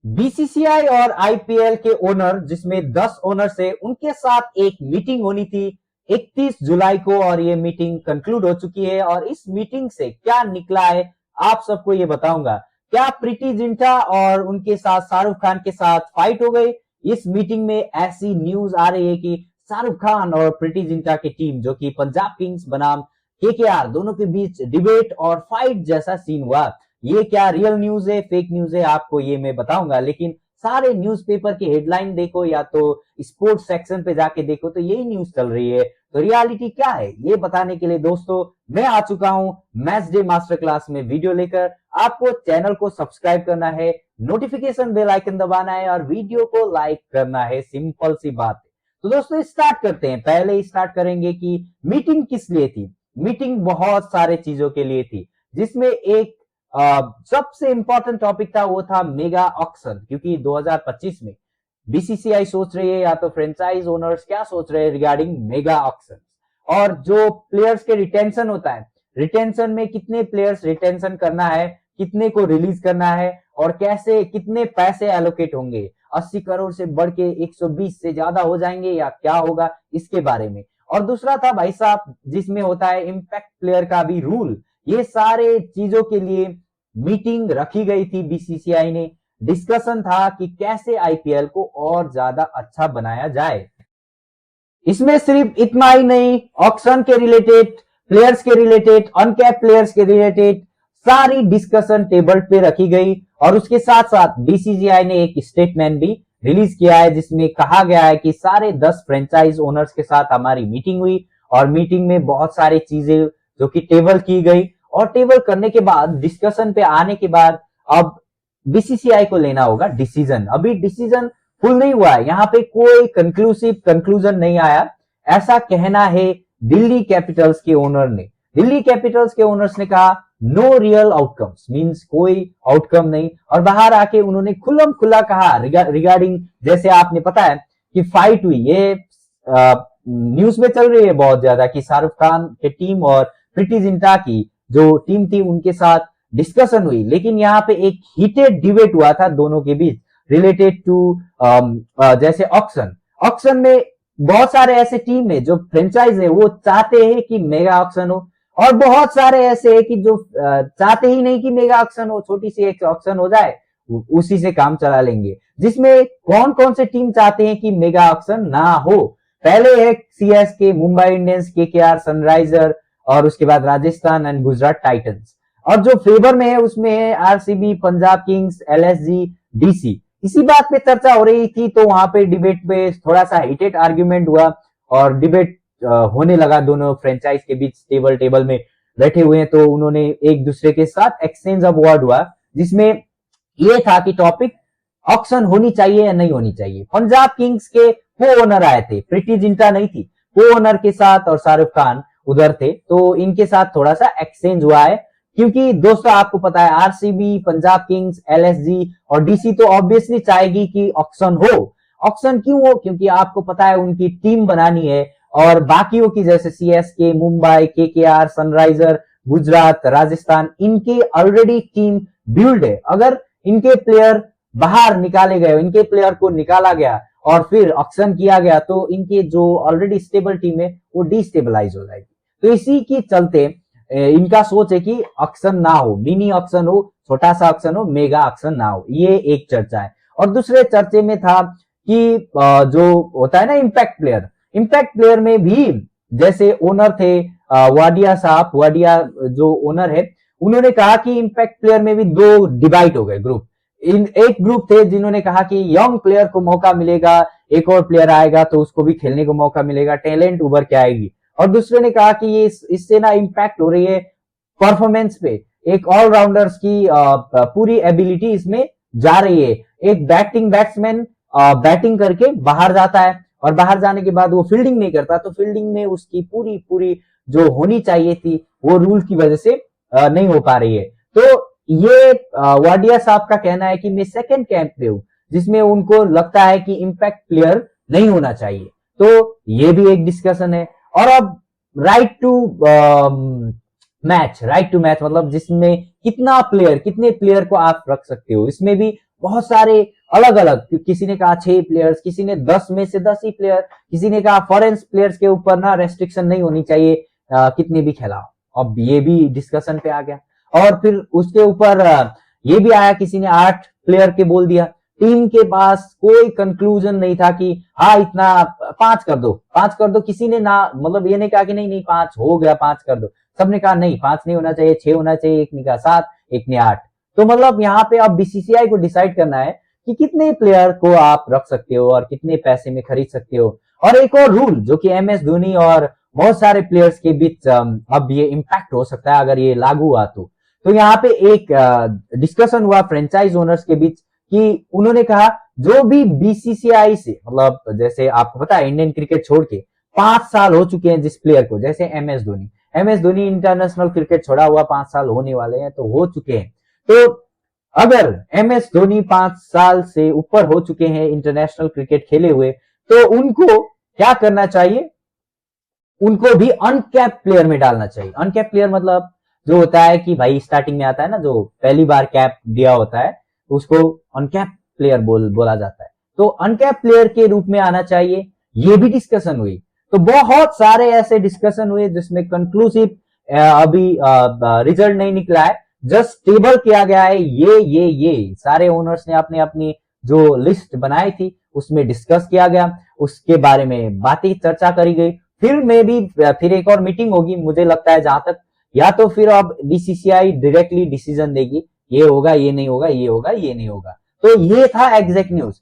BCCI और IPL के owner, जिसमें 10 ओनर्स है, उनके साथ एक मीटिंग होनी थी 31 जुलाई को, और ये मीटिंग कंक्लूड हो चुकी है। और इस मीटिंग से क्या निकला है आप सबको ये बताऊंगा। क्या प्रीति जिंटा और उनके साथ शाहरुख खान के साथ फाइट हो गई? इस मीटिंग में ऐसी न्यूज आ रही है कि शाहरुख खान और प्रीति जिंटा की टीम, जो कि पंजाब किंग्स बनाम केकेआर, दोनों के बीच डिबेट और फाइट जैसा सीन हुआ। ये क्या रियल न्यूज है, फेक न्यूज है, आपको ये मैं बताऊंगा। लेकिन सारे न्यूज़पेपर की हेडलाइन देखो या तो स्पोर्ट्स सेक्शन पे जाके देखो तो यही न्यूज चल रही है। तो रियलिटी क्या है ये बताने के लिए दोस्तों मैं आ चुका हूं मैच डे मास्टर क्लास में वीडियो लेकर। आपको चैनल को सब्सक्राइब करना है, नोटिफिकेशन बेल आइकन दबाना है और वीडियो को लाइक करना है, सिंपल सी बात है। तो दोस्तों स्टार्ट करते हैं। पहले स्टार्ट करेंगे कि मीटिंग किस लिए थी। मीटिंग बहुत सारे चीजों के लिए थी, जिसमें एक सबसे इंपॉर्टेंट टॉपिक था, वो था मेगा ऑक्शन। क्योंकि 2025 में बीसीसीआई सोच रही है, या तो फ्रेंचाइज ओनर्स क्या सोच रहे हैं रिगार्डिंग मेगा ऑक्शन। और जो प्लेयर्स के रिटेंशन होता है, रिटेंशन में कितने प्लेयर्स रिटेंशन करना है, कितने को रिलीज करना है, और कैसे कितने पैसे एलोकेट होंगे, 80 करोड़ से बढ़ के 120 से ज्यादा हो जाएंगे या क्या होगा, इसके बारे में। और दूसरा था भाई साहब जिसमें होता है इम्पैक्ट प्लेयर का भी रूल। ये सारे चीजों के लिए मीटिंग रखी गई थी बीसीसीआई ने। डिस्कशन था कि कैसे आईपीएल को और ज्यादा अच्छा बनाया जाए। इसमें सिर्फ इतना ही नहीं, ऑक्शन के रिलेटेड, प्लेयर्स के रिलेटेड, अनकैप प्लेयर्स के रिलेटेड सारी डिस्कशन टेबल पे रखी गई। और उसके साथ साथ बीसीसीआई ने एक स्टेटमेंट भी रिलीज किया है, जिसमें कहा गया है कि सारे 10 फ्रेंचाइज ओनर्स के साथ हमारी मीटिंग हुई, और मीटिंग में बहुत सारी चीजें जो कि टेबल की गई। और टेबल करने के बाद, डिस्कशन पे आने के बाद, अब बीसीसीआई को लेना होगा डिसीजन। अभी डिसीजन फुल नहीं हुआ है, यहाँ पे कोई कंक्लूसिव कंक्लूजन नहीं आया, ऐसा कहना है दिल्ली कैपिटल्स के ओनर ने। दिल्ली कैपिटल्स के ओनर्स ने कहा नो रियल आउटकम्स, मींस कोई आउटकम नहीं। और बाहर आके उन्होंने खुल्लम खुल्ला कहा रिगार्डिंग, जैसे आपने पता है कि फाइट हुई, ये न्यूज में चल रही है बहुत ज्यादा कि शाहरुख खान के टीम और प्रीति जिंटा की जो टीम थी उनके साथ डिस्कशन हुई। लेकिन यहाँ पे एक हीटेड डिबेट हुआ था दोनों के बीच रिलेटेड टू जैसे ऑक्शन। ऑक्शन में बहुत सारे ऐसे टीम है जो फ्रेंचाइज है, वो चाहते हैं कि मेगा ऑक्शन हो, और बहुत सारे ऐसे है कि जो चाहते ही नहीं कि मेगा ऑक्शन हो, छोटी सी एक ऑक्शन हो जाए उसी से काम चला लेंगे। जिसमें कौन कौन से टीम चाहते हैं कि मेगा ऑक्शन ना हो? पहले है CSK, Mumbai Indians, KKR, Sunriser, और उसके बाद राजस्थान एंड गुजरात टाइटंस। और जो फेवर में है उसमें है RCB, Punjab Kings, LSG, DC. इसी बात पे चर्चा हो रही थी, तो वहां पे डिबेट पे थोड़ा सा हीटेड आर्ग्यूमेंट हुआ, और डिबेट होने लगा दोनों फ्रेंचाइज के बीच। टेबल में बैठे हुए हैं, तो उन्होंने एक दूसरे के साथ एक्सचेंज ऑफ वर्ड हुआ, जिसमें ये था कि टॉपिक ऑक्शन होनी चाहिए या नहीं होनी चाहिए। पंजाब किंग्स के को ओनर आए थे, प्रीति जिंटा नहीं थी, को ओनर के साथ, और शाहरुख खान उधर थे, तो इनके साथ थोड़ा सा एक्सचेंज हुआ है। क्योंकि दोस्तों आपको पता है आरसीबी, पंजाब किंग्स, एलएसजी और डीसी तो ऑब्वियसली चाहेगी कि ऑक्शन हो। ऑक्शन क्यों हो? क्योंकि आपको पता है उनकी टीम बनानी है, और बाकियों की जैसे CSK, Mumbai, KKR, Sunriser, Gujarat, Rajasthan, इनकी ऑलरेडी टीम बिल्ड है। अगर इनके प्लेयर बाहर निकाले गए, इनके प्लेयर को निकाला गया और फिर ऑक्शन किया गया, तो इनके जो ऑलरेडी स्टेबल टीम है वो डिस्टेबलाइज हो जाएगी। तो इसी के चलते इनका सोच है कि ऑक्शन ना हो, मिनी ऑक्शन हो, छोटा सा ऑक्शन हो, मेगा ऑक्शन ना हो। ये एक चर्चा है। और दूसरे चर्चे में था कि जो होता है ना इम्पैक्ट प्लेयर, इम्पैक्ट प्लेयर में भी जैसे ओनर थे वाडिया साहब, वाडिया जो ओनर है, उन्होंने कहा कि इम्पैक्ट प्लेयर में भी दो डिवाइड हो गए ग्रुप। इन एक ग्रुप थे जिन्होंने कहा कि यंग प्लेयर को मौका मिलेगा, एक और प्लेयर आएगा तो उसको भी खेलने को मौका मिलेगा, टैलेंट उभर के आएगी। और दूसरे ने कहा कि ये इससे ना इम्पैक्ट हो रही है परफॉर्मेंस पे, एक ऑलराउंडर्स की पूरी एबिलिटी इसमें जा रही है। एक बैट्समैन बैटिंग करके बाहर जाता है, और बाहर जाने के बाद वो फील्डिंग नहीं करता, तो फील्डिंग में उसकी पूरी पूरी जो होनी चाहिए थी वो रूल की वजह से नहीं हो पा रही है। तो ये वाडिया साहब का कहना है कि मैं सेकंड कैंप पे हूं, जिसमें उनको लगता है कि इम्पैक्ट प्लेयर नहीं होना चाहिए। तो ये भी एक डिस्कशन है। और अब right to match, right to match मतलब जिसमें कितना प्लेयर, कितने प्लेयर को आप रख सकते हो, इसमें भी बहुत सारे अलग अलग, किसी ने कहा 6 प्लेयर्स, किसी ने 10 में से 10 ही प्लेयर, किसी ने कहा फॉरेन प्लेयर्स के ऊपर ना रेस्ट्रिक्शन नहीं होनी चाहिए, कितने भी खिलाओ। अब ये भी डिस्कशन पे आ गया। और फिर उसके ऊपर ये भी आया, किसी ने 8 प्लेयर के बोल दिया। टीम के पास कोई कंक्लूजन नहीं था कि हाँ इतना 5 कर दो, 5 कर दो। किसी ने ना, मतलब ये नहीं कहा कि नहीं नहीं 5 हो गया 5 कर दो। सबने कहा नहीं 5 नहीं होना चाहिए, 6 होना चाहिए। एक ने कहा 7, एक ने 8। तो मतलब यहाँ पे अब बीसीसीआई को डिसाइड करना है कि कितने प्लेयर को आप रख सकते हो और कितने पैसे में खरीद सकते हो। और एक और रूल जो कि एमएस धोनी और बहुत सारे प्लेयर्स के बीच अब ये इम्पैक्ट हो सकता है अगर ये लागू हुआ तो यहाँ पे एक डिस्कशन हुआ फ्रेंचाइज ओनर्स के बीच कि उन्होंने कहा जो भी बीसीसीआई से, मतलब जैसे आपको पता है इंडियन क्रिकेट छोड़ के 5 साल हो चुके हैं जिस प्लेयर को, जैसे एमएस धोनी इंटरनेशनल क्रिकेट छोड़ा हुआ 5 साल होने वाले हैं, तो हो चुके हैं। तो अगर एमएस धोनी 5 साल से ऊपर हो चुके हैं इंटरनेशनल क्रिकेट खेले हुए, तो उनको क्या करना चाहिए, उनको भी अनकैप प्लेयर में डालना चाहिए। अनकैप प्लेयर मतलब जो होता है कि भाई स्टार्टिंग में आता है ना, जो पहली बार कैप दिया होता है, उसको अनकैप प्लेयर बोला जाता है। तो अनकैप प्लेयर के रूप में आना चाहिए, ये भी डिस्कशन हुई। तो बहुत सारे ऐसे डिस्कशन हुए जिसमें कंक्लूसिव अभी रिजल्ट नहीं निकला है, जस्ट टेबल किया गया है। ये सारे ओनर्स ने अपने अपनी जो लिस्ट बनाई थी उसमें डिस्कस किया गया, उसके बारे में बातें चर्चा करी गई। फिर एक और मीटिंग होगी मुझे लगता है जहां तक, या तो फिर अब बीसीसीआई डायरेक्टली डिसीजन देगी, ये होगा ये नहीं होगा, ये होगा ये नहीं होगा। तो ये था एग्जैक्ट न्यूज।